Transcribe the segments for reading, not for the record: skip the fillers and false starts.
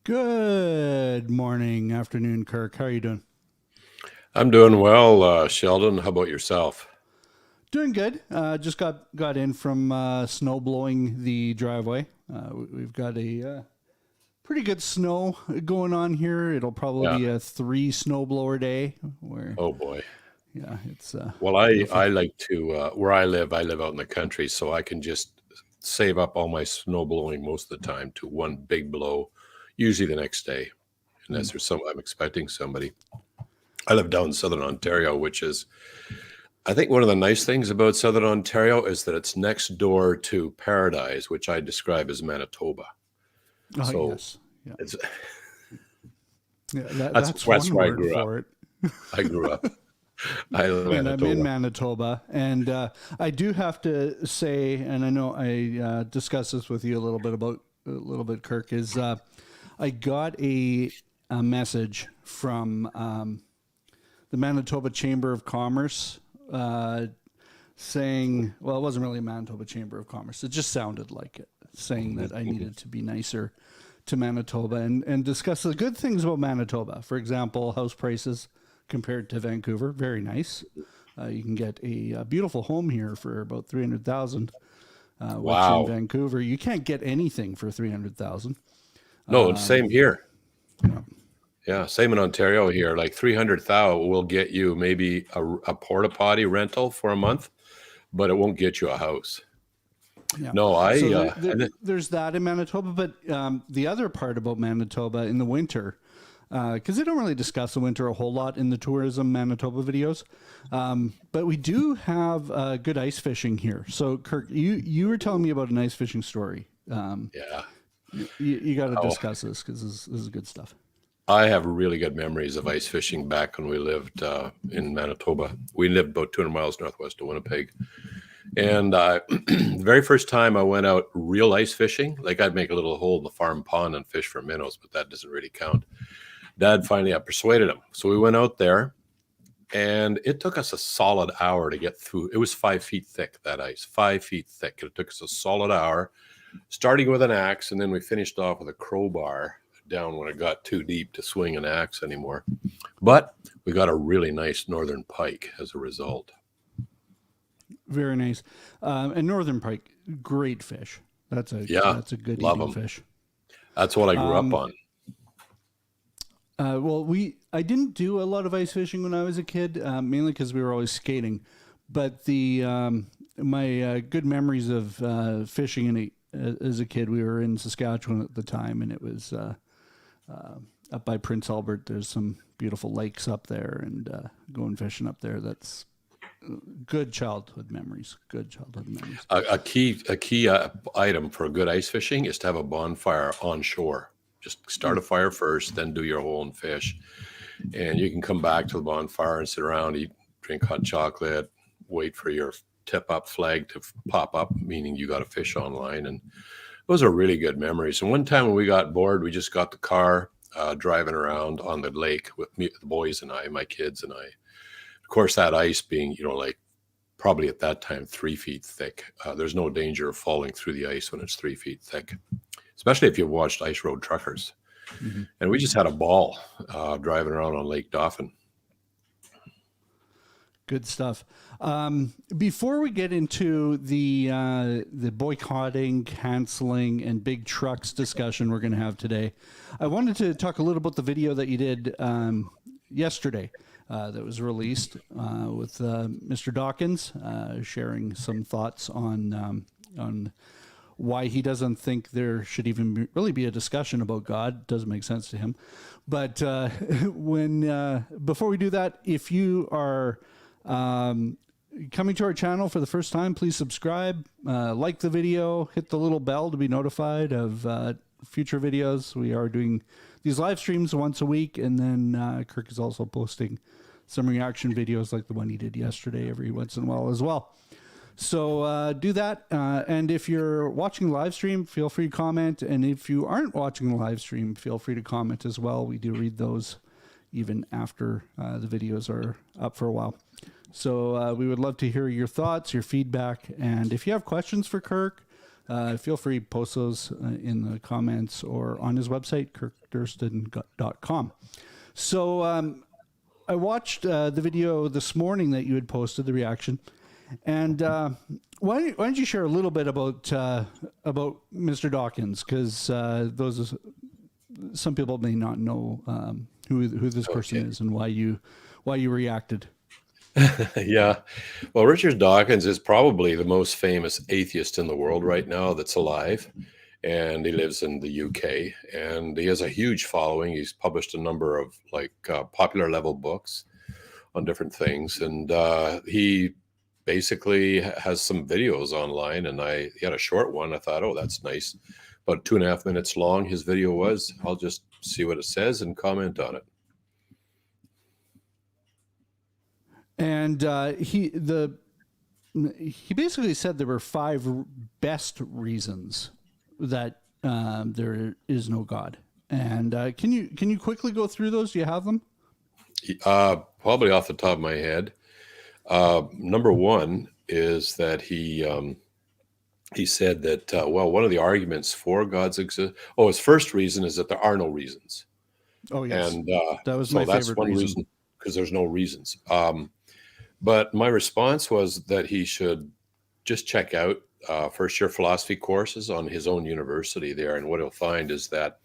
Good morning, afternoon, Kirk. How are you doing? I'm doing well, Sheldon. How about yourself? Doing good. Just got in from snow blowing the driveway. We've got a pretty good snow going on here. It'll probably Yeah. be a 3 snowblower day. Where Oh boy. yeah, it's Well, I beautiful. I like to where I live. I live out in the country, so I can just save up all my snow blowing most of the time to one big blow, usually the next day, Mm. unless I'm expecting somebody. I live down in Southern Ontario, which is I think one of the nice things about Southern Ontario is that it's next door to Paradise, which I describe as Manitoba. Oh So yes, yeah, it's yeah. that's That's that's one where I word grew up. for it. I grew up. I live in And I'm in Manitoba. Manitoba, and I do have to say, and I know I discussed this with you a little bit, Kirk. Is I got a message from the Manitoba Chamber of Commerce saying, well, it wasn't really a Manitoba Chamber of Commerce. It just sounded like it, saying that I needed to be nicer to Manitoba and discuss the good things about Manitoba. For example, house prices compared to Vancouver, very nice. You can get a beautiful home here for about 300,000, which in Wow. Vancouver you can't get anything for 300,000. No, it's same here. Yeah. Yeah, same in Ontario here. Like 300,000 will get you maybe a porta potty rental for a month, but it won't get you a house. Yeah. No, So there's that in Manitoba, but the other part about Manitoba in the winter, because they don't really discuss the winter a whole lot in the tourism Manitoba videos, but we do have good ice fishing here. So Kirk, you were telling me about an ice fishing story. yeah. You got to Oh, discuss this because this is good stuff. I have really good memories of ice fishing back when we lived in Manitoba. We lived about 200 miles northwest of Winnipeg. And the very first time I went out real ice fishing, like I'd make a little hole in the farm pond and fish for minnows, but that doesn't really count. Dad finally, I persuaded him. So we went out there and it took us a solid hour to get through. It was 5 feet thick, that ice, 5 feet thick. It took us a solid hour, starting with an axe. And then we finished off with a crowbar down when it got too deep to swing an axe anymore. But we got a really nice northern pike as a result. Very nice. And northern pike, great fish. Yeah, That's a good love eating them. fish. That's what I grew up Um, on. well, I didn't do a lot of ice fishing when I was a kid, mainly because we were always skating. But the my good memories of fishing as a kid, we were in Saskatchewan at the time, and it was up by Prince Albert. There's some beautiful lakes up there, and going fishing up there. That's good childhood memories. Good childhood memories. A key item for good ice fishing is to have a bonfire on shore. Just start Mm. a fire first, then do your hole and fish. And you can come back to the bonfire and sit around, eat, drink hot chocolate, wait for your tip up flag to pop up, meaning you got a fish online. And those are really good memories. And one time when we got bored, we just got the car driving around on the lake with me, the boys and I, my kids and I. Of course, that ice being, like probably at that time 3 feet thick. There's no danger of falling through the ice when it's 3 feet thick, especially if you've watched Ice Road Truckers. Hmm. And we just had a ball driving around on Lake Dauphin. Good stuff. Before we get into the boycotting, canceling, and big trucks discussion we're going to have today, I wanted to talk a little about the video that you did yesterday that was released with Mr. Dawkins sharing some thoughts on why he doesn't think there should even really be a discussion about God. Doesn't make sense to him. But when before we do that, if you are coming to our channel for the first time, please subscribe, like the video, hit the little bell to be notified of future videos. We are doing these live streams once a week, and then Kirk is also posting some reaction videos like the one he did yesterday every once in a while as well. So do that. And if you're watching the live stream, feel free to comment. And if you aren't watching the live stream, feel free to comment as well. We do read those even after the videos are up for a while. So we would love to hear your thoughts, your feedback. And if you have questions for Kirk, feel free to post those in the comments or on his website, kirkdurston.com. So I watched the video this morning that you had posted, the reaction. And why don't you share a little bit about Mr. Dawkins? Because some people may not know who this person is and why you reacted. Yeah. Well, Richard Dawkins is probably the most famous atheist in the world right now that's alive. And he lives in the UK, and he has a huge following. He's published a number of popular level books on different things. And he basically has some videos online, and he had a short one. I thought, oh, that's nice. About 2.5 minutes long, his video was. I'll just see what it says and comment on it. And he basically said there were 5 best reasons that there is no God. And can you quickly go through those? Do you have them? Probably off the top of my head. Number one is that he said that one of the arguments for God's his first reason is that there are no reasons. Oh yes, and that was so my that's favorite one reason. reason, because there's no reasons. But my response was that he should just check out first-year philosophy courses on his own university there, and what he'll find is that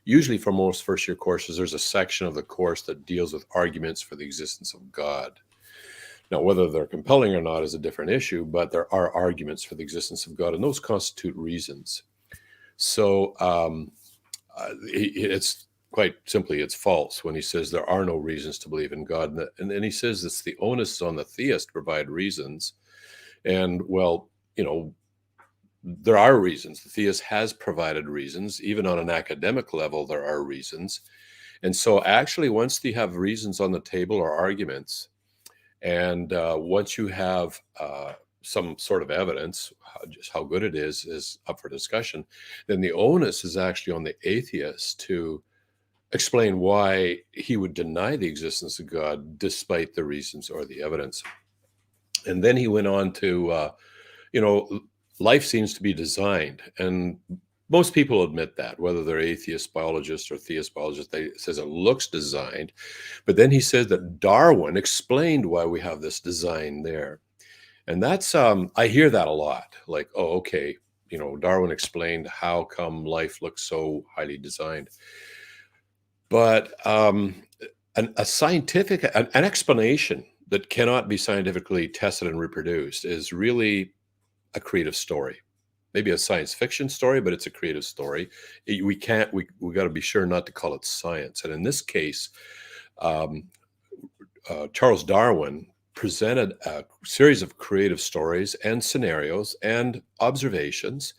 usually for most first-year courses, there's a section of the course that deals with arguments for the existence of God. Now, whether they're compelling or not is a different issue, but there are arguments for the existence of God, and those constitute reasons. So it's quite simply, it's false when he says there are no reasons to believe in God. And then he says it's the onus on the theist to provide reasons. And there are reasons. The theist has provided reasons. Even on an academic level, there are reasons. And so actually, once you have reasons on the table or arguments, and once you have some sort of evidence, just how good it is up for discussion, then the onus is actually on the atheist to explain why he would deny the existence of God despite the reasons or the evidence. And then he went on to, life seems to be designed. And most people admit that, whether they're atheist biologists or theist biologists, they says it looks designed. But then he says that Darwin explained why we have this design there. And that's, I hear that a lot. Like, oh, okay, Darwin explained how come life looks so highly designed. But a scientific, an explanation that cannot be scientifically tested and reproduced is really a creative story. Maybe a science fiction story, but it's a creative story. We got to be sure not to call it science. And in this case, Charles Darwin presented a series of creative stories and scenarios and observations,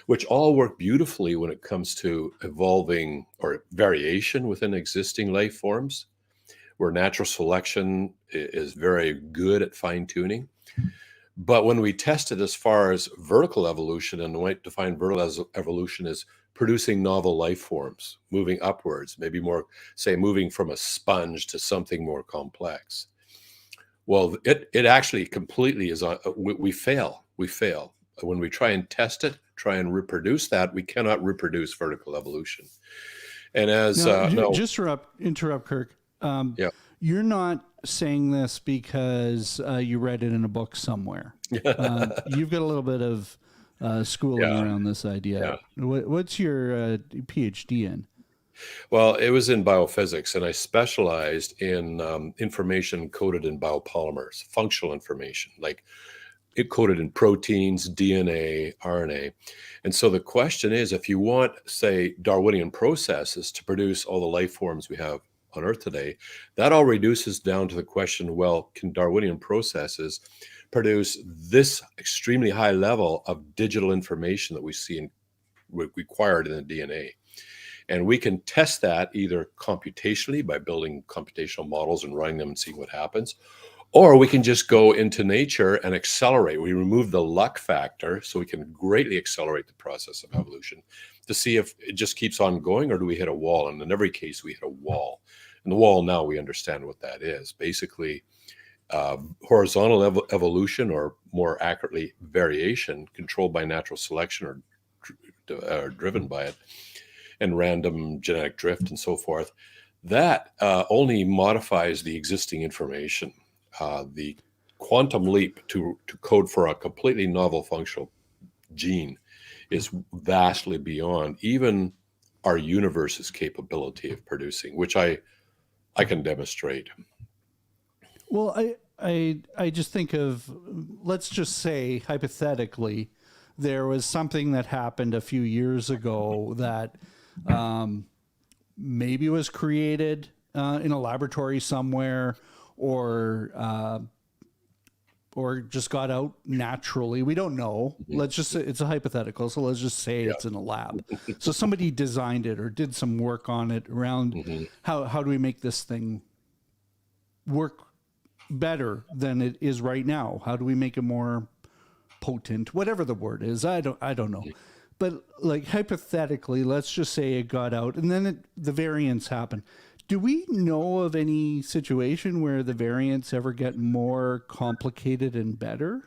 which all work beautifully when it comes to evolving or variation within existing life forms, where natural selection is very good at fine-tuning. But when we test it as far as vertical evolution, and we define vertical evolution as producing novel life forms, moving upwards, maybe more, say, moving from a sponge to something more complex. Well, it actually completely is, we fail. We fail. When we try and test it, try and reproduce that, we cannot reproduce vertical evolution. And as just interrupt, Kirk. Yeah. You're not saying this because you read it in a book somewhere. You've got a little bit of schooling around this idea. Yeah. What's your PhD in? Well, it was in biophysics, and I specialized in information coded in biopolymers, functional information, like it coded in proteins, DNA, RNA. And so the question is, if you want, say, Darwinian processes to produce all the life forms we have on Earth today, that all reduces down to the question, well, can Darwinian processes produce this extremely high level of digital information that we see required in the DNA? And we can test that either computationally by building computational models and running them and seeing what happens, or we can just go into nature and accelerate. We remove the luck factor so we can greatly accelerate the process of evolution to see if it just keeps on going, or do we hit a wall? And in every case, we hit a wall. And the wall, now we understand what that is. Basically, horizontal evolution, or more accurately, variation, controlled by natural selection or driven by it, and random genetic drift and so forth, that only modifies the existing information. The quantum leap to code for a completely novel functional gene is vastly beyond even our universe's capability of producing, which I can demonstrate. Well, I just think of, let's just say hypothetically, there was something that happened a few years ago that maybe was created in a laboratory somewhere, or just got out naturally. We don't know. Let's just say it's a hypothetical. So let's just say it's in a lab. So somebody designed it or did some work on it around how do we make this thing work better than it is right now? How do we make it more potent? Whatever the word is, I don't know. But like hypothetically, let's just say it got out and then the variants happen. Do we know of any situation where the variants ever get more complicated and better?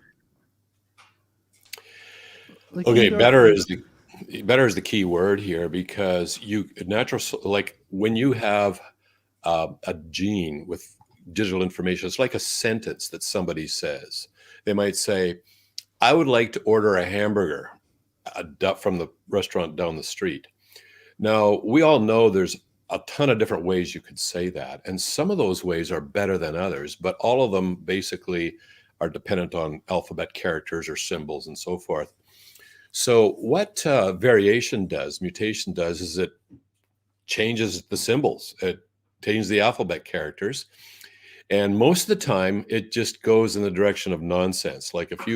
Like Okay, better is the key word here, because like when you have a gene with digital information, it's like a sentence that somebody says. They might say, "I would like to order a hamburger from the restaurant down the street." Now, we all know there's a ton of different ways you could say that, and some of those ways are better than others, but all of them basically are dependent on alphabet characters or symbols and so forth. So what mutation does, is it changes the symbols. It changes the alphabet characters. And most of the time, it just goes in the direction of nonsense. Like if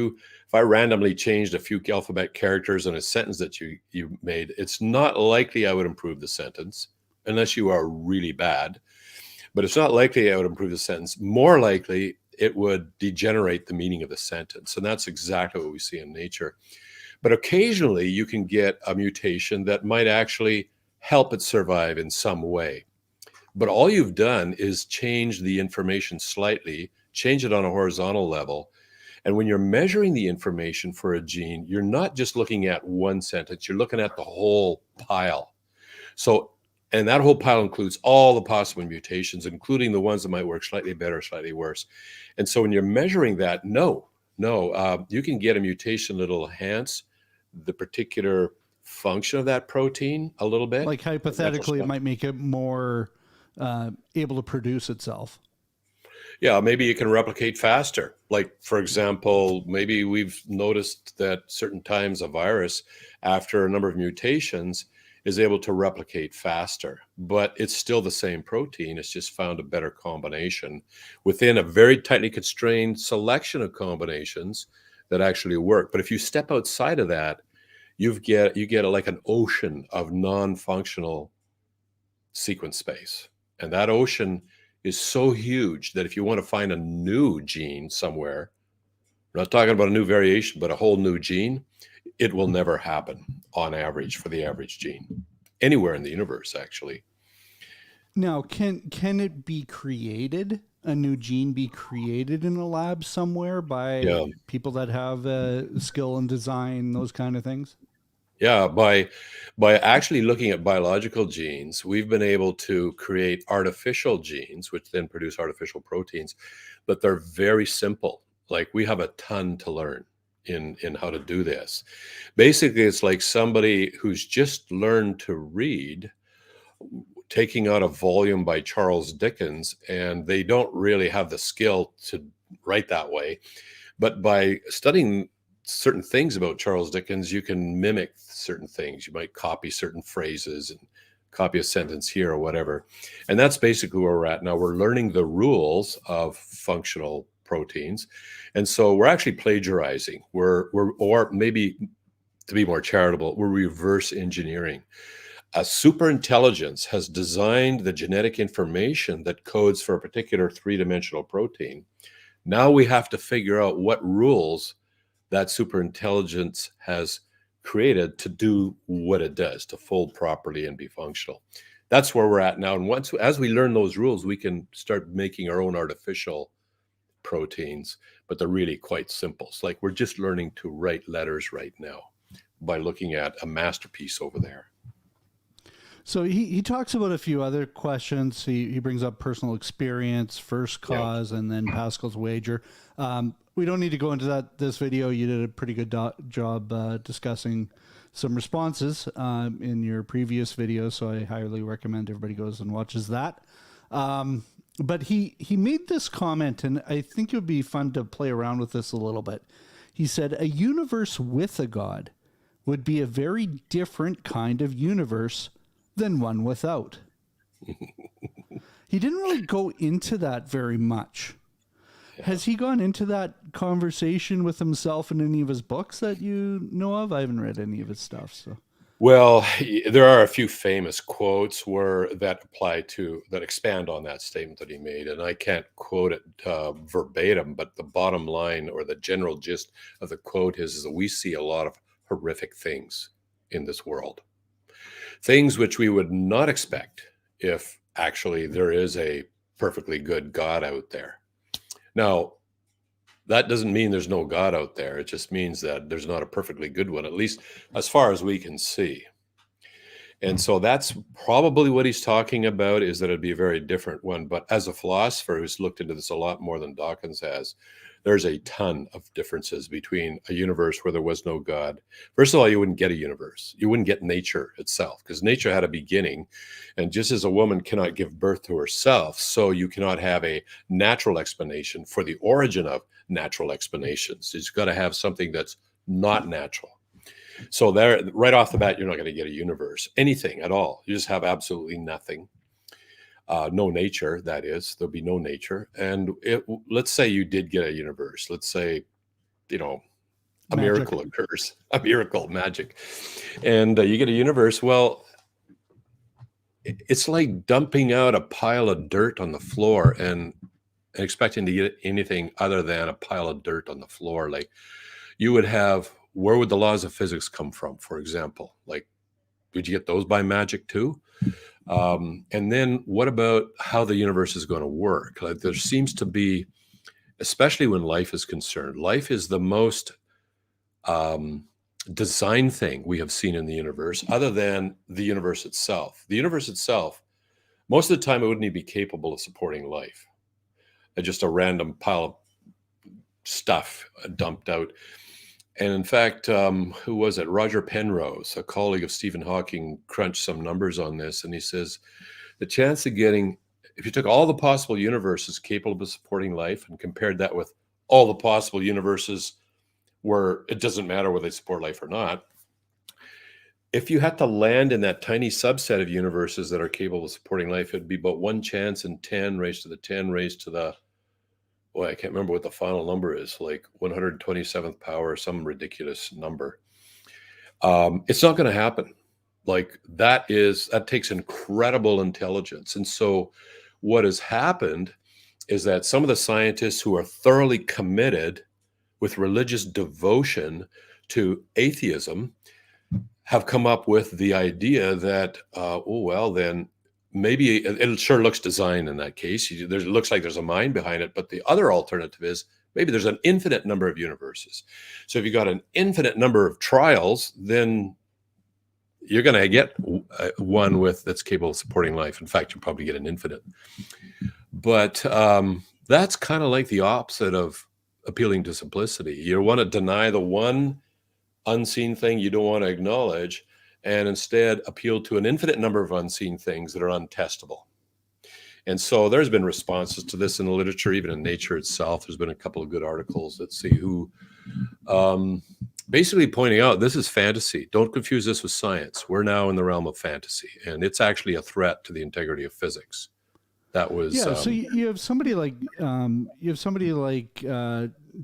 I randomly changed a few alphabet characters in a sentence that you made, it's not likely I would improve the sentence, unless you are really bad. But it's not likely I would improve the sentence. More likely, it would degenerate the meaning of the sentence. And that's exactly what we see in nature. But occasionally, you can get a mutation that might actually help it survive in some way. But all you've done is change the information slightly, change it on a horizontal level. And when you're measuring the information for a gene, you're not just looking at one sentence, you're looking at the whole pile. And that whole pile includes all the possible mutations, including the ones that might work slightly better, slightly worse. And so when you're measuring that, you can get a mutation that'll enhance the particular function of that protein a little bit. Like hypothetically, it might make it more able to produce itself. Yeah, maybe it can replicate faster. Like, for example, maybe we've noticed that certain times a virus, after a number of mutations, is able to replicate faster, but it's still the same protein. It's just found a better combination within a very tightly constrained selection of combinations that actually work. But if you step outside of that, you get like an ocean of non-functional sequence space. And that ocean is so huge that if you want to find a new gene somewhere, we're not talking about a new variation, but a whole new gene, it will never happen on average for the average gene anywhere in the universe, actually. Now, can it be created? A new gene be created in a lab somewhere by people that have skill in design, those kind of things? Yeah, by actually looking at biological genes, we've been able to create artificial genes, which then produce artificial proteins, but they're very simple. Like, we have a ton to learn in how to do this. Basically, it's like somebody who's just learned to read, taking out a volume by Charles Dickens, and they don't really have the skill to write that way. But by studying certain things about Charles Dickens, you can mimic certain things. You might copy certain phrases and copy a sentence here or whatever. And that's basically where we're at now. We're learning the rules of functional proteins. And so we're actually plagiarizing. Or maybe, to be more charitable, we're reverse engineering. A superintelligence has designed the genetic information that codes for a particular three-dimensional protein. Now we have to figure out what rules that superintelligence has created to do what it does, to fold properly and be functional. That's where we're at now. And as we learn those rules, we can start making our own artificial proteins, but they're really quite simple. It's like we're just learning to write letters right now by looking at a masterpiece over there. So he talks about a few other questions. He brings up personal experience, first cause, and then Pascal's wager. We don't need to go into this video. You did a pretty good job discussing some responses in your previous video, so I highly recommend everybody goes and watches that. But he made this comment, and I think it would be fun to play around with this a little bit. He said, a universe with a God would be a very different kind of universe than one without. He didn't really go into that very much. Yeah. Has he gone into that conversation with himself in any of his books that you know of? I haven't read any of his stuff. So, well, there are a few famous quotes that expand on that statement that he made, and I can't quote it verbatim, but the bottom line or the general gist of the quote is that we see a lot of horrific things in this world. Things which we would not expect if actually there is a perfectly good God out there. Now, that doesn't mean there's no God out there. It just means that there's not a perfectly good one, at least as far as we can see. And so that's probably what he's talking about, is that it'd be a very different one. But as a philosopher who's looked into this a lot more than Dawkins has, there's a ton of differences between a universe where there was no God. First of all, you wouldn't get a universe. You wouldn't get nature itself, because nature had a beginning. And just as a woman cannot give birth to herself, so you cannot have a natural explanation for the origin of natural explanations. You've got to have something that's not natural. So there, right off the bat, you're not going to get a universe, anything at all. You just have absolutely nothing. No nature, that is. There'll be no nature. And let's say you did get a universe. Let's say, a miracle occurs, a miracle, magic. And you get a universe. Well, it's like dumping out a pile of dirt on the floor and expecting to get anything other than a pile of dirt on the floor. Like you would have, where would the laws of physics come from, for example? Like, would you get those by magic too? And then what about how the universe is going to work? Like there seems to be, especially when life is concerned, life is the most designed thing we have seen in the universe, other than the universe itself. The universe itself, most of the time, it wouldn't even be capable of supporting life. Just a random pile of stuff dumped out. And in fact, who was it? Roger Penrose, a colleague of Stephen Hawking, crunched some numbers on this. And he says, the chance of getting, if you took all the possible universes capable of supporting life and compared that with all the possible universes where it doesn't matter whether they support life or not, if you had to land in that tiny subset of universes that are capable of supporting life, it'd be about 1 chance in 10 raised to the 10 raised to the, boy, I can't remember what the final number is, like 127th power, some ridiculous number. It's not going to happen. Like that takes incredible intelligence. And so what has happened is that some of the scientists who are thoroughly committed with religious devotion to atheism have come up with the idea that, then maybe it sure looks designed in that case. It looks like there's a mind behind it. But the other alternative is maybe there's an infinite number of universes. So if you got an infinite number of trials, then you're going to get one that's capable of supporting life. In fact, you'll probably get an infinite. But that's kind of like the opposite of appealing to simplicity. You want to deny the one unseen thing you don't want to acknowledge, and instead appeal to an infinite number of unseen things that are untestable. And so there's been responses to this in the literature, even in Nature itself. There's been a couple of good articles that see who basically pointing out this is fantasy. Don't confuse this with science. We're now in the realm of fantasy, and it's actually a threat to the integrity of physics. That was so you have somebody like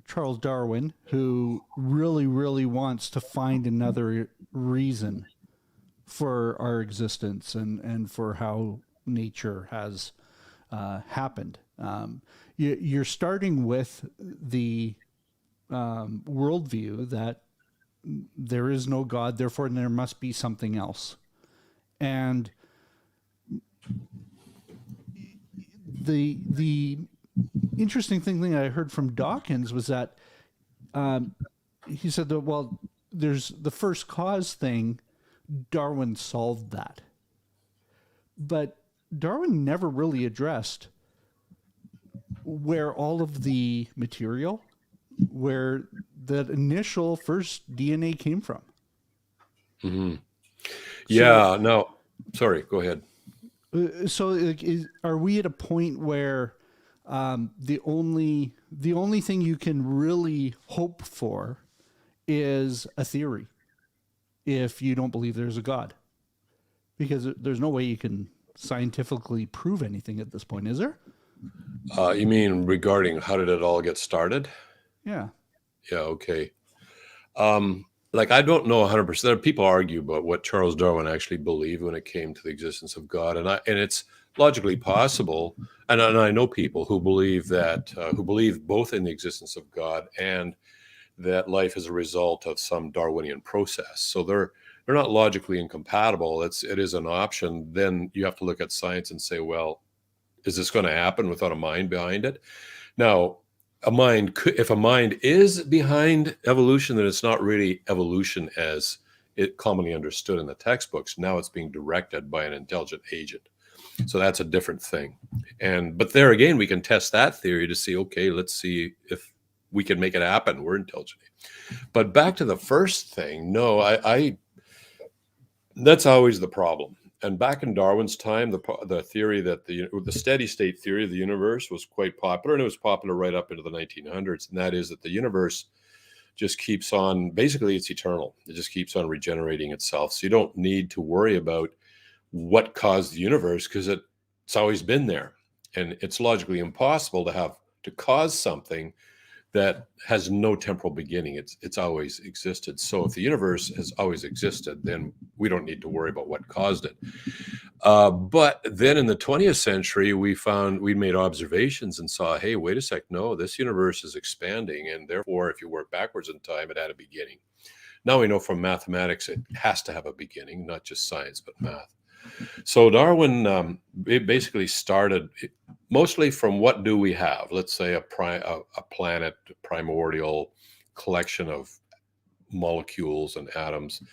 Charles Darwin, who really wants to find another reason for our existence and for how nature has happened. You're starting with the worldview that there is no God, therefore there must be something else. And the interesting thing that I heard from Dawkins was that he said that, well, there's the first cause thing. Darwin solved that. But Darwin never really addressed where all of the material, where that initial first DNA came from. Yeah, no, sorry, go ahead. So are we at a point where the only thing you can really hope for is a theory if you don't believe there's a God? Because there's no way you can scientifically prove anything at this point, is there? You mean regarding how did it all get started? Yeah. Yeah, okay. Like, I don't know 100%. People argue about what Charles Darwin actually believed when it came to the existence of God, and it's logically possible. And I know people who believe that, who believe both in the existence of God and that life is a result of some Darwinian process. So they're not logically incompatible. It is an option. Then you have to look at science and say, well, is this going to happen without a mind behind it? Now, if a mind is behind evolution, then it's not really evolution as it commonly understood in the textbooks. Now it's being directed by an intelligent agent. So that's a different thing. But there again, we can test that theory to see, okay, let's see if we can make it happen. We're intelligent. But back to the first thing, no, that's always the problem. And back in Darwin's time, the theory that the steady state theory of the universe was quite popular, and it was popular right up into the 1900s. And that is that the universe just keeps on, basically it's eternal. It just keeps on regenerating itself. So you don't need to worry about what caused the universe, because it's always been there. And it's logically impossible to cause something that has no temporal beginning. It's always existed. So if the universe has always existed, then we don't need to worry about what caused it. But then in the 20th century, we made observations and saw, hey, wait a sec, no, this universe is expanding, and therefore, if you work backwards in time, it had a beginning. Now we know from mathematics it has to have a beginning, not just science, but math. So Darwin basically started mostly from what do we have? Let's say a planet, a primordial collection of molecules and atoms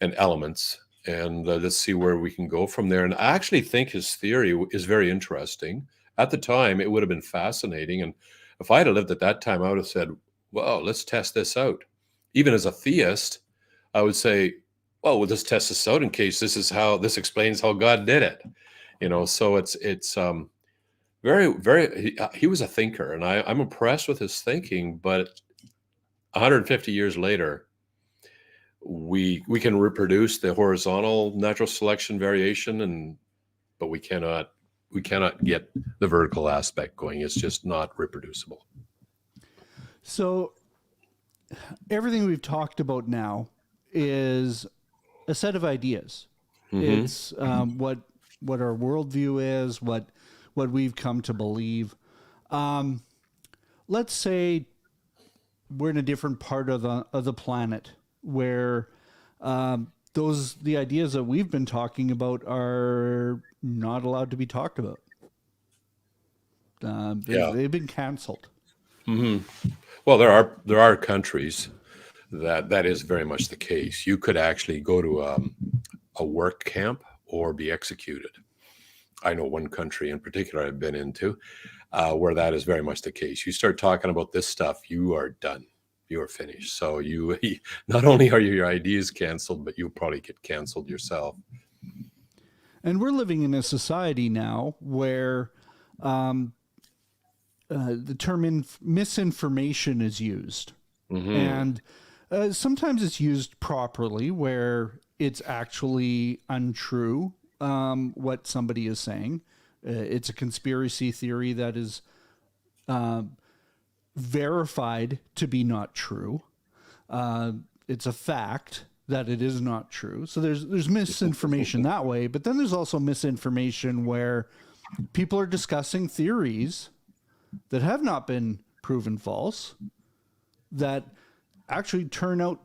and elements. And let's see where we can go from there. And I actually think his theory is very interesting. At the time, it would have been fascinating. And if I had lived at that time, I would have said, well, let's test this out. Even as a theist, I would say, well, we'll just test this out in case this explains how God did it. So it's very, very, he was a thinker, and I'm impressed with his thinking, but 150 years later, we can reproduce the horizontal natural selection variation, but we cannot get the vertical aspect going. It's just not reproducible. So everything we've talked about now is a set of ideas. Mm-hmm. It's what our worldview is, what we've come to believe. Let's say we're in a different part of the planet where the ideas that we've been talking about are not allowed to be talked about. They've been canceled. Mm-hmm. Well, there are countries that is very much the case. You could actually go to a work camp or be executed. I know one country in particular I've been into where that is very much the case. You start talking about this stuff, you are done. You are finished. So you not only are your ideas canceled, but you'll probably get canceled yourself. And we're living in a society now where the term misinformation is used. Mm-hmm. And sometimes it's used properly, where it's actually untrue what somebody is saying. It's a conspiracy theory that is verified to be not true. It's a fact that it is not true. So there's misinformation that way, but then there's also misinformation where people are discussing theories that have not been proven false, that actually turn out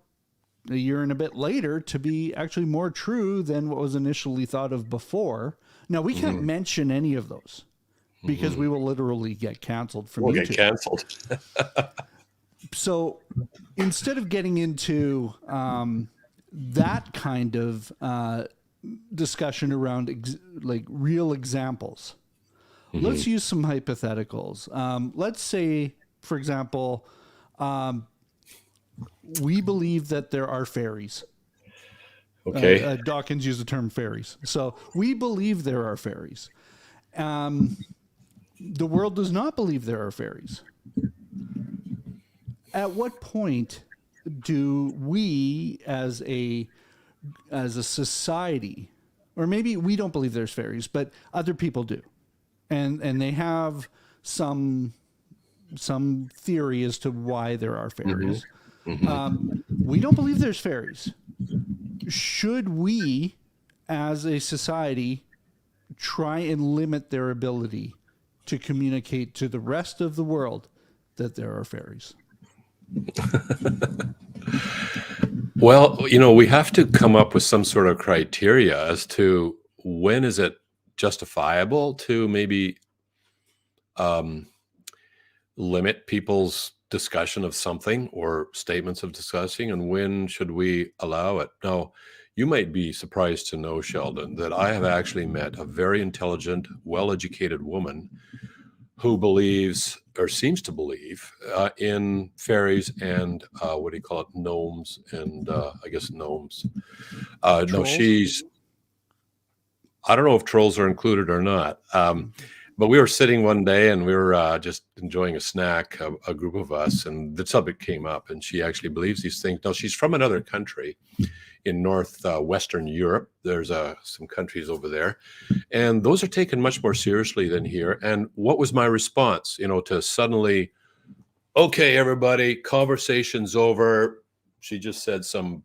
a year and a bit later to be actually more true than what was initially thought of before. Now, we can't mention any of those because we will literally get canceled from We'll YouTube. get canceled. So instead of getting into that kind of discussion around like real examples, let's use some hypotheticals. Let's say, for example, we believe that there are fairies. Okay. Dawkins used the term fairies. So we believe there are fairies. The world does not believe there are fairies. At what point do we as a society, or maybe we don't believe there's fairies, but other people do, and they have some theory as to why there are fairies. We don't believe there's fairies. Should we, as a society, try and limit their ability to communicate to the rest of the world that there are fairies? Well, we have to come up with some sort of criteria as to when is it justifiable to maybe limit people's discussion of something or statements of discussing, and when should we allow it? Now, you might be surprised to know, Sheldon, that I have actually met a very intelligent, well-educated woman who believes, or seems to believe, in fairies and what do you call it, gnomes, and I guess gnomes. No, Trolls? I don't know if trolls are included or not. But we were sitting one day and we were just enjoying a snack, a group of us, and the subject came up, and she actually believes these things. Now, she's from another country in Western Europe. There's some countries over there, and those are taken much more seriously than here. And what was my response, to suddenly, okay, everybody, conversation's over. She just said some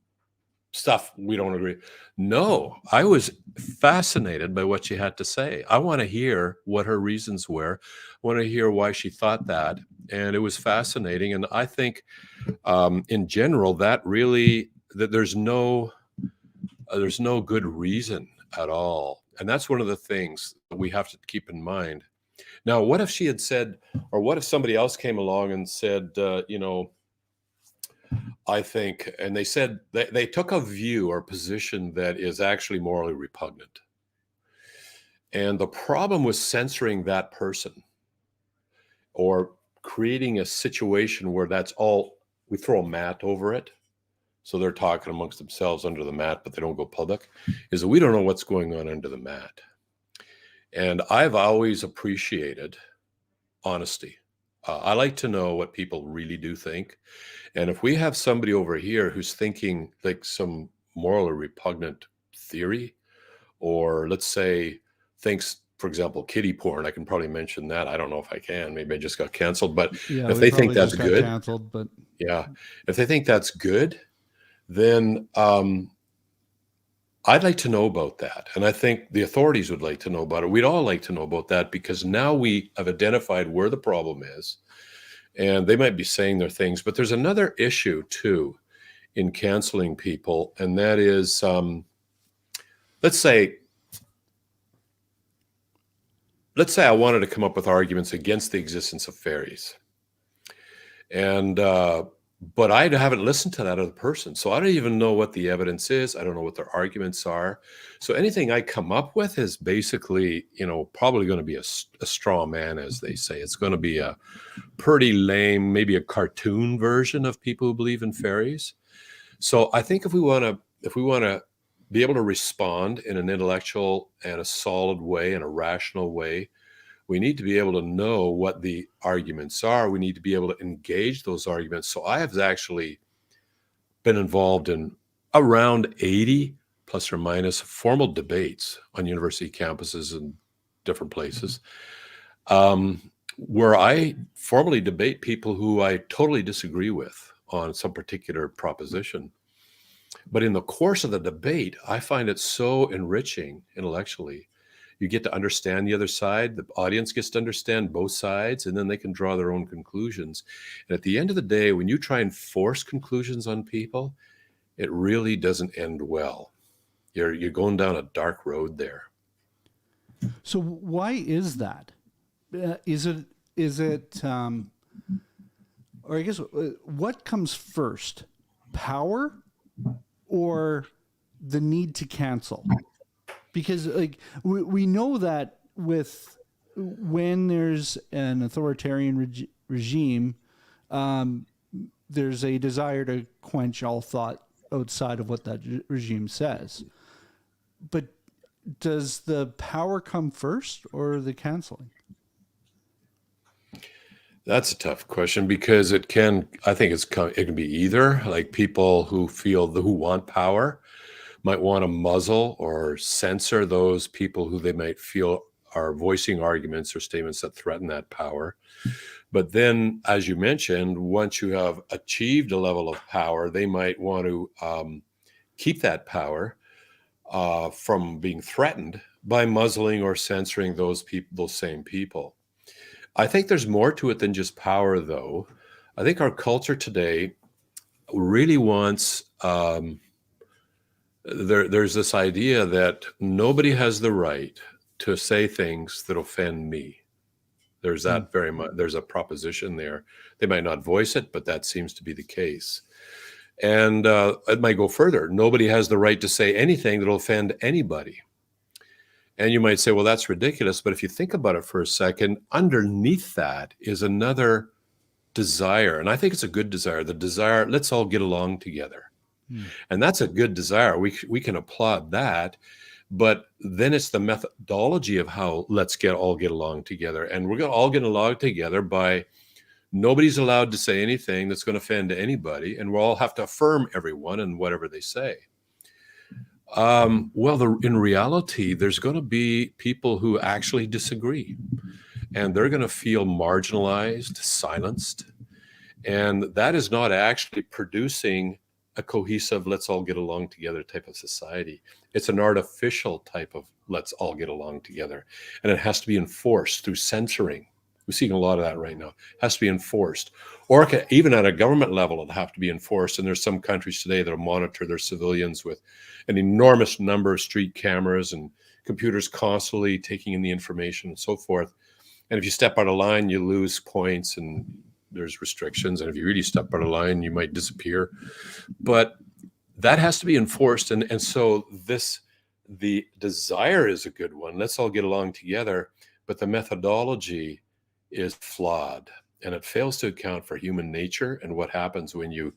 stuff we don't agree. No, I was fascinated by what she had to say. I want to hear what her reasons were. I want to hear why she thought that. And it was fascinating. And I think in general, that there's no good reason at all. And that's one of the things that we have to keep in mind. Now, what if she had said, or what if somebody else came along and said, I think, and they said they took a view or position that is actually morally repugnant. And the problem with censoring that person or creating a situation where that's all, we throw a mat over it, so they're talking amongst themselves under the mat, but they don't go public, is that we don't know what's going on under the mat. And I've always appreciated honesty. I like to know what people really do think. And if we have somebody over here who's thinking like some morally repugnant theory, or let's say thinks, for example, kiddie porn, I can probably mention that. I don't know if I can. Maybe I just got canceled. But Yeah, if they think that's got good, canceled, but yeah, if they think that's good, then I'd like to know about that. And I think the authorities would like to know about it. We'd all like to know about that, because now we have identified where the problem is. And they might be saying their things, but there's another issue too in canceling people. And that is, let's say I wanted to come up with arguments against the existence of fairies. And, but I haven't listened to that other person. So I don't even know what the evidence is. I don't know what their arguments are. So anything I come up with is basically, probably going to be a straw man, as they say. It's going to be a pretty lame, maybe a cartoon version of people who believe in fairies. So I think if we want to be able to respond in an intellectual and a solid way and a rational way, we need to be able to know what the arguments are. We need to be able to engage those arguments. So I have actually been involved in around 80 plus or minus formal debates on university campuses and different places, where I formally debate people who I totally disagree with on some particular proposition. But in the course of the debate, I find it so enriching intellectually. You get to understand the other side. The audience gets to understand both sides, and then they can draw their own conclusions. And at the end of the day, when you try and force conclusions on people, it really doesn't end well. You're going down a dark road there. So why is that? is it or I guess what comes first, power or the need to cancel? Because like we know that with when there's an authoritarian regime, um, there's a desire to quench all thought outside of what that regime says. But does the power come first or the canceling? That's a tough question because it can. I think it can be either. Like people who want power might want to muzzle or censor those people who they might feel are voicing arguments or statements that threaten that power. But then, as you mentioned, once you have achieved a level of power, they might want to keep that power from being threatened by muzzling or censoring those people, those same people. I think there's more to it than just power, though. I think our culture today really wants. There's this idea that nobody has the right to say things that offend me. There's Mm. that very much. There's a proposition there. They might not voice it, but that seems to be the case. And it might go further. Nobody has the right to say anything that'll offend anybody. And you might say, well, that's ridiculous. But if you think about it for a second, underneath that is another desire. And I think it's a good desire. The desire, let's all get along together. Mm. And that's a good desire. We can applaud that. But then it's the methodology of how let's all get along together. And we're going to all get along together by nobody's allowed to say anything that's going to offend anybody. And we'll all have to affirm everyone and whatever they say. In reality, there's going to be people who actually disagree, and they're going to feel marginalized, silenced, and that is not actually producing a cohesive, let's all get along together type of society. It's an artificial type of let's all get along together, and it has to be enforced through censoring. We're seeing a lot of that right now. It has to be enforced. Or even at a government level, it'll have to be enforced. And there's some countries today that monitor their civilians with an enormous number of street cameras and computers constantly taking in the information and so forth. And if you step out of line, you lose points and there's restrictions. And if you really step out of line, you might disappear. But that has to be enforced. And so the desire is a good one. Let's all get along together. But the methodology is flawed, and it fails to account for human nature and what happens when you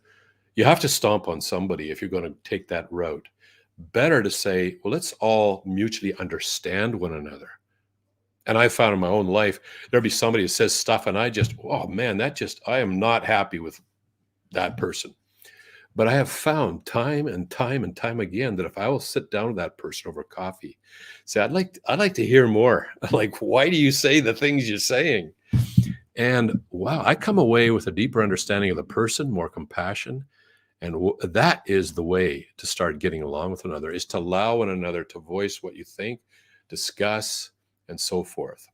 have to stomp on somebody if you're going to take that route. Better to say, well, let's all mutually understand one another. And I found in my own life, there'll be somebody who says stuff and oh man, I am not happy with that person. But I have found time and time and time again that if I will sit down with that person over coffee, say, I'd like to hear more. Like, why do you say the things you're saying? And wow, I come away with a deeper understanding of the person, more compassion. And that is the way to start getting along with one another, is to allow one another to voice what you think, discuss, and so forth.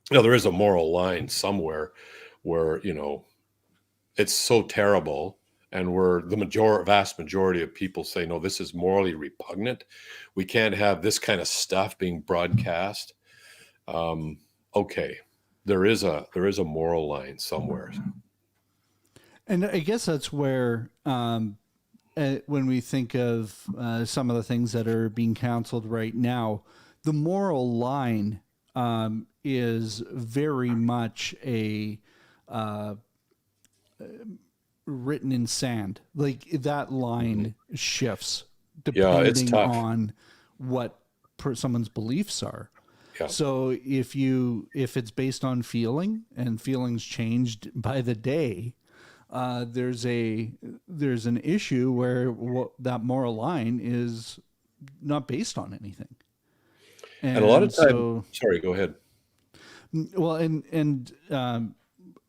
There is a moral line somewhere where, it's so terrible. And where the vast majority of people say, no, this is morally repugnant. We can't have this kind of stuff being broadcast. Okay. There is a moral line somewhere. And I guess that's where, when we think of some of the things that are being canceled right now, the moral line is very much a written in sand. Like that line shifts depending on what someone's beliefs are. Yeah. So if it's based on feeling and feelings changed by the day, there's an issue where that moral line is not based on anything. And a lot of times, sorry, go ahead. Well, and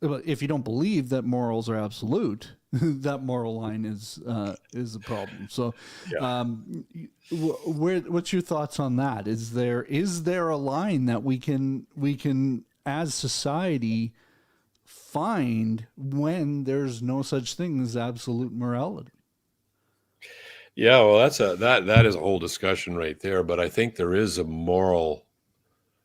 if you don't believe that morals are absolute, that moral line is the problem. So, yeah. What's your thoughts on that? Is there a line that we can as society find when there's no such thing as absolute morality? Yeah, well, that is a whole discussion right there. But I think there is a moral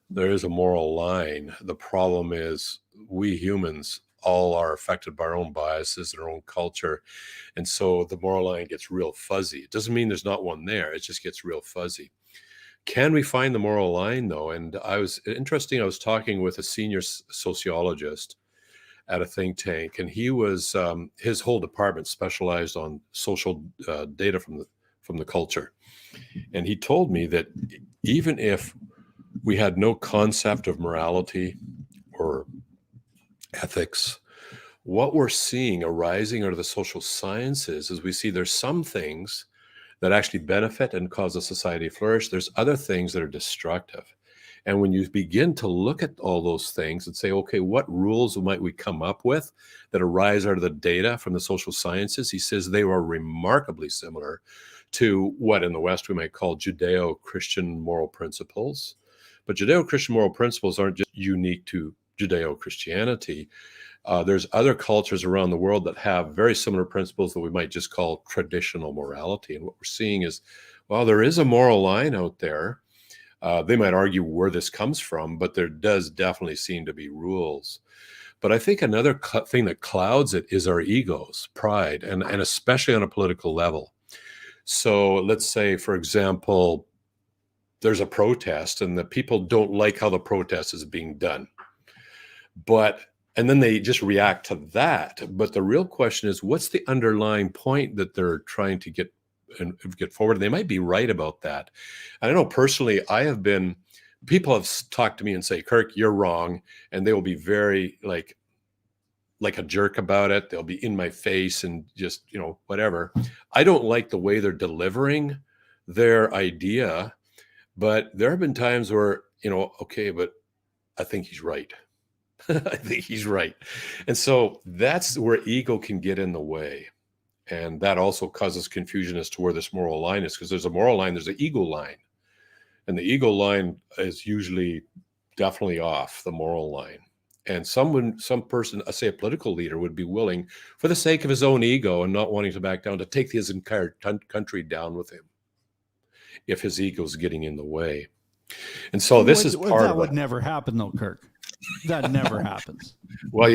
there is a moral line. The problem is we humans all are affected by our own biases and our own culture. And so the moral line gets real fuzzy. It doesn't mean there's not one there. It just gets real fuzzy. Can we find the moral line though? And I was talking with a senior sociologist at a think tank, and he was his whole department specialized on social data from the culture. And he told me that even if we had no concept of morality or ethics, what we're seeing arising out of the social sciences is we see there's some things that actually benefit and cause a society to flourish. There's other things that are destructive. And when you begin to look at all those things and say, okay, what rules might we come up with that arise out of the data from the social sciences? He says they were remarkably similar to what in the West we might call Judeo-Christian moral principles. But Judeo-Christian moral principles aren't just unique to Judeo-Christianity. There's other cultures around the world that have very similar principles that we might just call traditional morality. And what we're seeing is, well, there is a moral line out there. They might argue where this comes from, but there does definitely seem to be rules. But I think another thing that clouds it is our egos, pride, and especially on a political level. So let's say, for example, there's a protest and the people don't like how the protest is being done. And then they just react to that. But the real question is, what's the underlying point that they're trying to get forward? They might be right about that. And I know personally, people have talked to me and say, Kirk, you're wrong. And they will be very like a jerk about it. They'll be in my face and just, whatever. I don't like the way they're delivering their idea, but there have been times where, okay, but I think he's right. I think he's right. And so that's where ego can get in the way. And that also causes confusion as to where this moral line is, because there's a moral line, there's an ego line. And the ego line is usually definitely off the moral line. And some person, say a political leader, would be willing, for the sake of his own ego and not wanting to back down, to take his entire country down with him if his ego is getting in the way. And so this is part of that would never happen though, Kirk. That never happens. Well,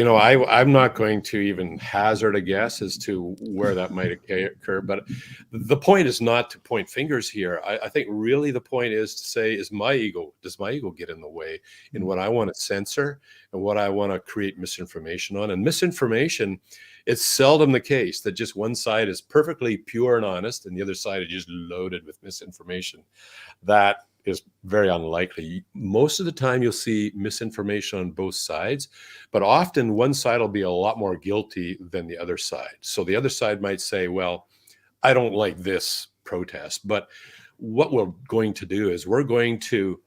I'm not going to even hazard a guess as to where that might occur. But the point is not to point fingers here. I think really the point is to say, does my ego get in the way in what I want to censor and what I want to create misinformation on? And misinformation, it's seldom the case that just one side is perfectly pure and honest and the other side is just loaded with misinformation. That is very unlikely. Most of the time you'll see misinformation on both sides, but often one side will be a lot more guilty than the other side. So the other side might say, well, I don't like this protest, but what we're going to do is we're going to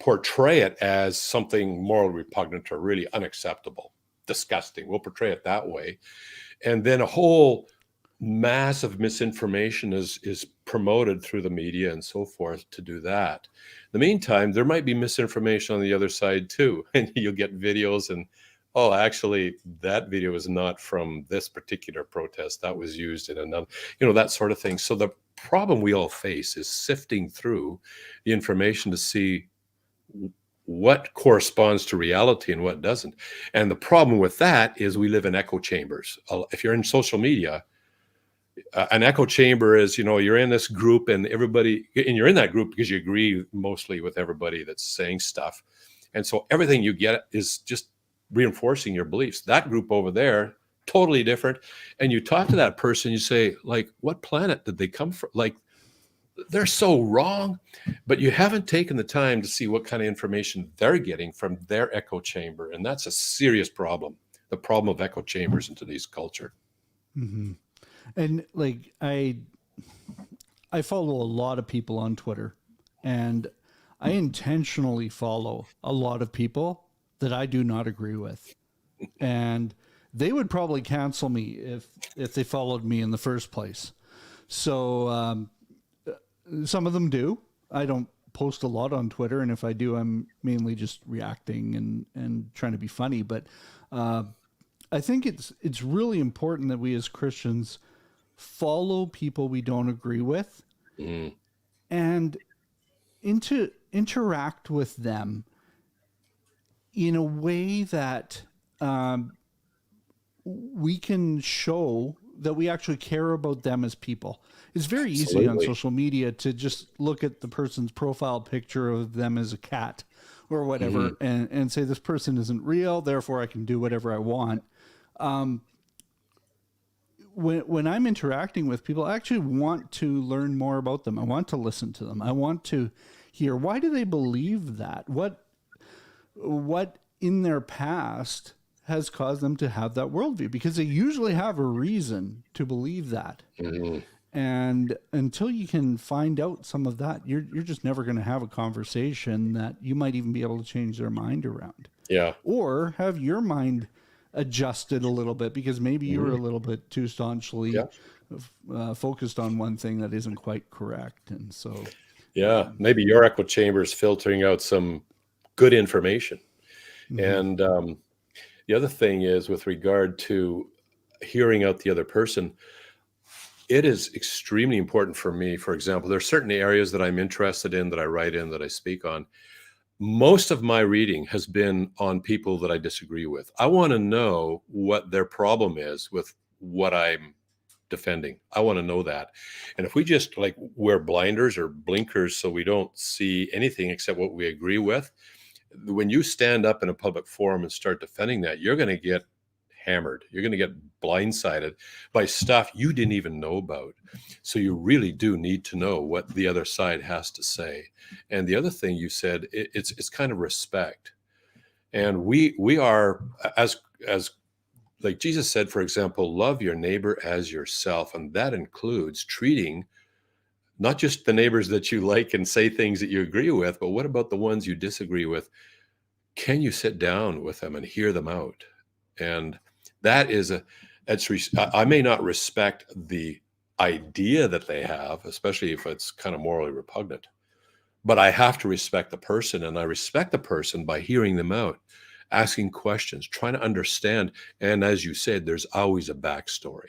portray it as something morally repugnant or really unacceptable, disgusting. We'll portray it that way. And then a whole massive misinformation is promoted through the media and so forth to do that. In the meantime, there might be misinformation on the other side too. And you'll get videos and, oh, actually, that video is not from this particular protest. That was used in another, that sort of thing. So the problem we all face is sifting through the information to see what corresponds to reality and what doesn't. And the problem with that is we live in echo chambers. If you're in social media, an echo chamber is, you're in this group and you're in that group because you agree mostly with everybody that's saying stuff. And so everything you get is just reinforcing your beliefs. That group over there, totally different. And you talk to that person, you say, like, what planet did they come from? Like, they're so wrong, but you haven't taken the time to see what kind of information they're getting from their echo chamber. And that's a serious problem, the problem of echo chambers in today's culture. Mm-hmm. And like, I follow a lot of people on Twitter, and I intentionally follow a lot of people that I do not agree with. And they would probably cancel me if they followed me in the first place. So some of them do. I don't post a lot on Twitter, and if I do, I'm mainly just reacting and trying to be funny. But I think it's really important that we as Christians follow people we don't agree with and interact with them in a way that we can show that we actually care about them as people. It's very easy on Absolutely. social media to just look at the person's profile picture of them as a cat or Mhm. whatever and say this person isn't real, therefore I can do whatever I want. When I'm interacting with people, I actually want to learn more about them. I want to listen to them. I want to hear why do they believe that? What in their past has caused them to have that worldview? Because they usually have a reason to believe that. Mhm. And until you can find out some of that, you're just never going to have a conversation that you might even be able to change their mind around, Yeah. or have your mind adjusted a little bit because maybe you were Mhm. a little bit too staunchly Yeah. focused on one thing that isn't quite correct, and so Yeah. Maybe your echo chamber is filtering out some good information. mhm. And the other thing is with regard to hearing out the other person, it is extremely important for me. For example, there are certain areas that I'm interested in, that I write in, that I speak on. Most of my reading has been on people that I disagree with. I want to know what their problem is with what I'm defending. I want to know that. And if we just like wear blinders or blinkers so we don't see anything except what we agree with, when you stand up in a public forum and start defending that, you're going to get hammered. You're going to get blindsided by stuff you didn't even know about. So you really do need to know what the other side has to say. And the other thing you said, it's kind of respect. And we are as like Jesus said, for example, love your neighbor as yourself, and that includes treating not just the neighbors that you like and say things that you agree with, but what about the ones you disagree with? Can you sit down with them and hear them out? And that is a I may not respect the idea that they have, especially if it's kind of morally repugnant, but I have to respect the person, and I respect the person by hearing them out, asking questions, trying to understand. And as you said, there's always a backstory.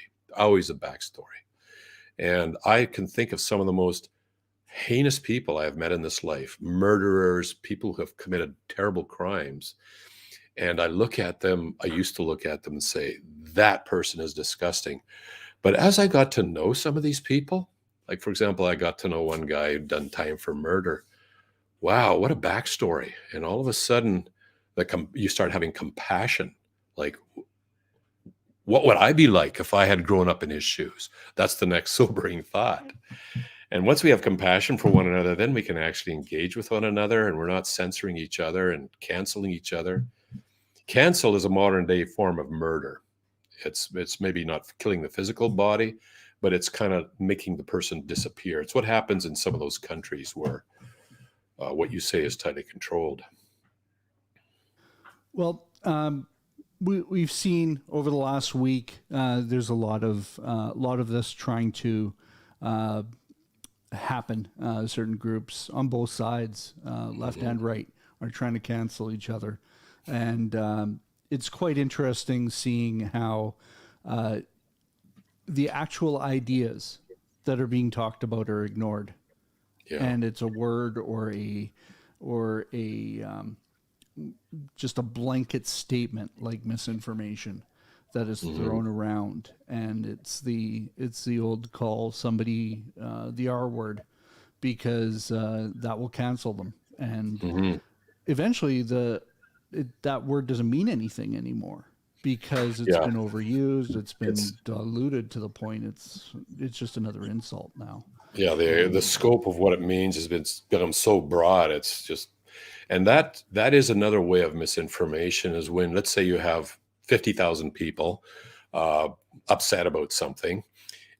And I can think of some of the most heinous people I have met in this life, murderers, people who have committed terrible crimes. And I look at them, I used to look at them and say, that person is disgusting. But as I got to know some of these people, like for example, I got to know one guy who'd done time for murder. Wow, what a backstory. And all of a sudden, you start having compassion. Like, what would I be like if I had grown up in his shoes? That's the next sobering thought. And once we have compassion for one another, then we can actually engage with one another, and we're not censoring each other and canceling each other. Cancel is a modern day form of murder. It's maybe not killing the physical body, but it's kind of making the person disappear. It's what happens in some of those countries where what you say is tightly controlled. Well, we've seen over the last week there's a lot of this trying to uh, happen. Certain groups on both sides, left Mhm. and right, are trying to cancel each other, and it's quite interesting seeing how the actual ideas that are being talked about are ignored, Yeah. and it's a word or a just a blanket statement like misinformation that is Hmm. thrown around, and it's the old call somebody the R word because that will cancel them, and Hmm. eventually that word doesn't mean anything anymore because it's Yeah. been overused, it's been It's diluted to the point it's just another insult now. yeah. The And scope of what it means has become so broad. It's just, and that is another way of misinformation. Is when, let's say, you have 50,000 people uh, upset about something,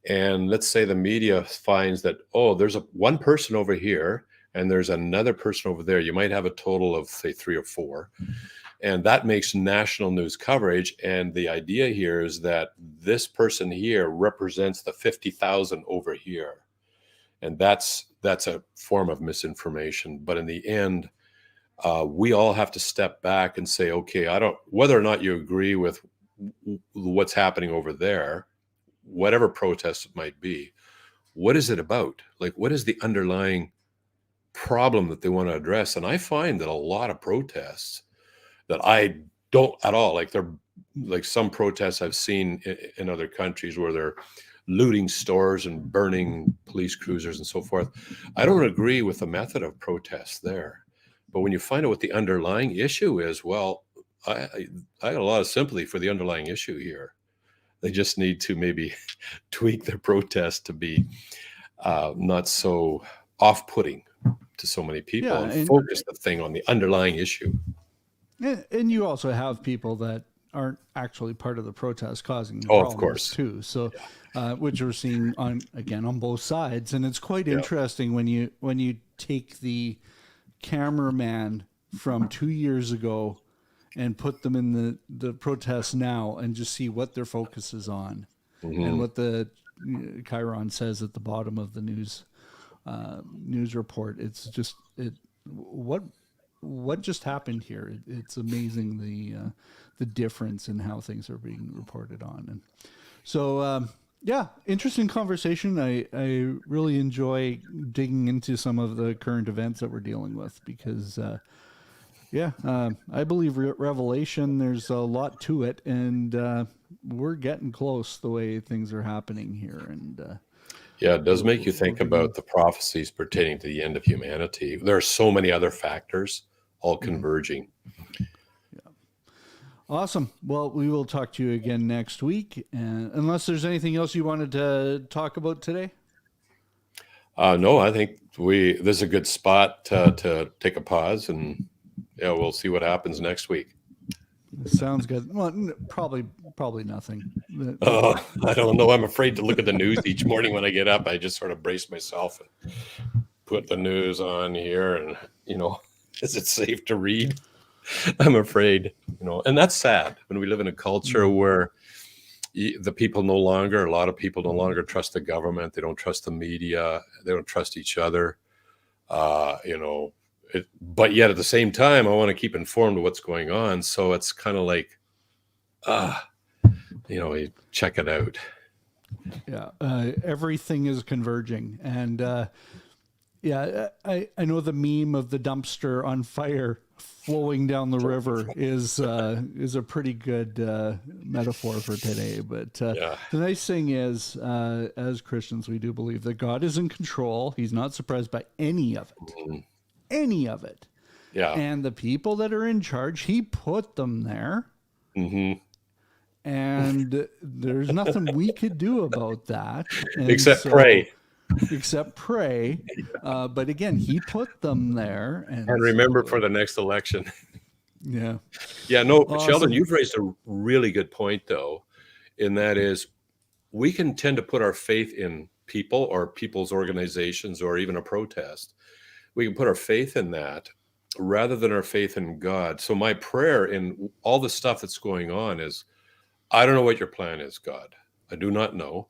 and let's say the media finds that, oh, there's a one person over here and there's another person over there. You might have a total of say three or four, and that makes national news coverage. And the idea here is that this person here represents the 50,000 over here, and that's a form of misinformation. But in the end, we all have to step back and say, okay, I don't, whether or not you agree with what's happening over there, whatever protest it might be, what is it about? Like, what is the underlying problem that they want to address? And I find that a lot of protests, that I don't at all like. They're like some protests I've seen in other countries where they're looting stores and burning police cruisers and so forth. I don't agree with the method of protest there. But when you find out what the underlying issue is, well, I got a lot of sympathy for the underlying issue here. They just need to maybe tweak their protest to be not so off-putting to so many people, and focus the thing on the underlying issue. And you also have people that aren't actually part of the protest causing the of problems course, too. So, which we're seeing on both sides, and it's quite interesting when you take the cameraman from 2 years ago and put them in the protests now and just see what their focus is on, and what the Chiron says at the bottom of the news report. It's just what just happened here. It's amazing the difference in how things are being reported on. And so interesting conversation. I really enjoy digging into some of the current events that we're dealing with, because I believe Revelation, there's a lot to it, and we're getting close the way things are happening here. And it does make you think about the prophecies pertaining to the end of humanity. There are so many other factors all converging. Awesome. Well, we will talk to you again next week. Unless there's anything else you wanted to talk about today? No, I think this is a good spot to take a pause, and we'll see what happens next week. Sounds good. Well, probably nothing. I don't know. I'm afraid to look at the news each morning when I get up. I just sort of brace myself and put the news on here, and is it safe to read? I'm afraid, and that's sad when we live in a culture where a lot of people no longer trust the government. They don't trust the media. They don't trust each other. But yet at the same time, I want to keep informed of what's going on. So it's kind of like, you check it out. Yeah. Everything is converging. And I know the meme of the dumpster on fire flowing down the river is a pretty good metaphor for today. But the nice thing is, as Christians, we do believe that God is in control. He's not surprised by any of it. Mm-hmm. Any of it. Yeah. And the people that are in charge, he put them there. Mm-hmm. And there's nothing we could do about that. Except pray. But again, he put them there. And remember for the next election. Yeah. Yeah, no, awesome. Sheldon, you've raised a really good point, though, and that is we can tend to put our faith in people or people's organizations or even a protest. We can put our faith in that rather than our faith in God. So my prayer in all the stuff that's going on is, I don't know what your plan is, God. I do not know.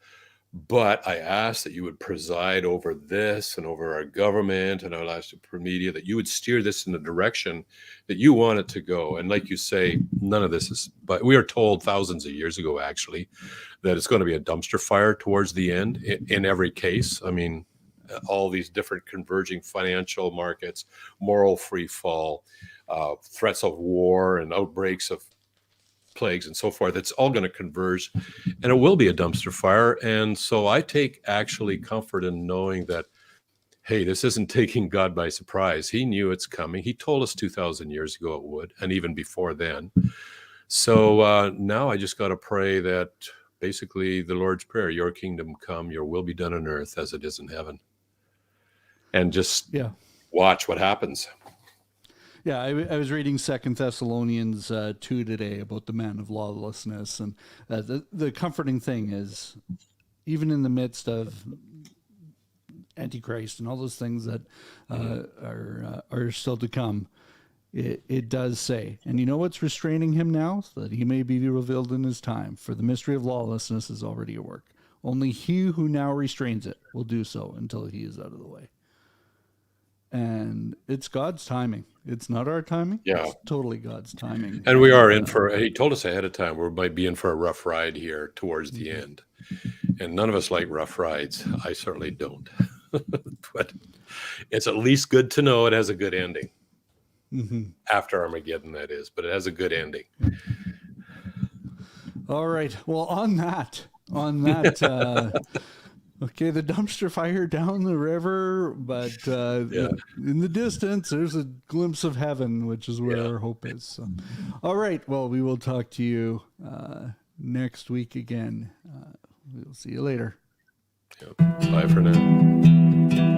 But I ask that you would preside over this and over our government and our last media, that you would steer this in the direction that you want it to go. And like you say, none of this is, but we are told thousands of years ago, actually, that it's going to be a dumpster fire towards the end in every case. I mean, all these different converging financial markets, moral free fall, threats of war and outbreaks of plagues and so forth. It's all going to converge, and it will be a dumpster fire. And so I take actually comfort in knowing that, hey, this isn't taking God by surprise. He knew it's coming. He told us 2,000 years ago it would, and even before then. So now I just got to pray that basically the Lord's Prayer, your kingdom come, your will be done on earth as it is in heaven. And just watch what happens. Yeah, I was reading 2 Thessalonians 2 today about the man of lawlessness. And the comforting thing is, even in the midst of Antichrist and all those things that are still to come, it does say, and you know what's restraining him now? So that he may be revealed in his time. For the mystery of lawlessness is already at work. Only he who now restrains it will do so until he is out of the way. And it's God's timing. It's not our timing. Yeah. It's totally God's timing. And we are in for, he told us ahead of time, we might be in for a rough ride here towards the end. And none of us like rough rides. I certainly don't. But it's at least good to know it has a good ending. after Armageddon, that is, but it has a good ending. All right. Well, on that, okay, the dumpster fire down the river, but in the distance, there's a glimpse of heaven, which is where our hope is. So, all right. Well, we will talk to you next week again. We'll see you later. Bye for now.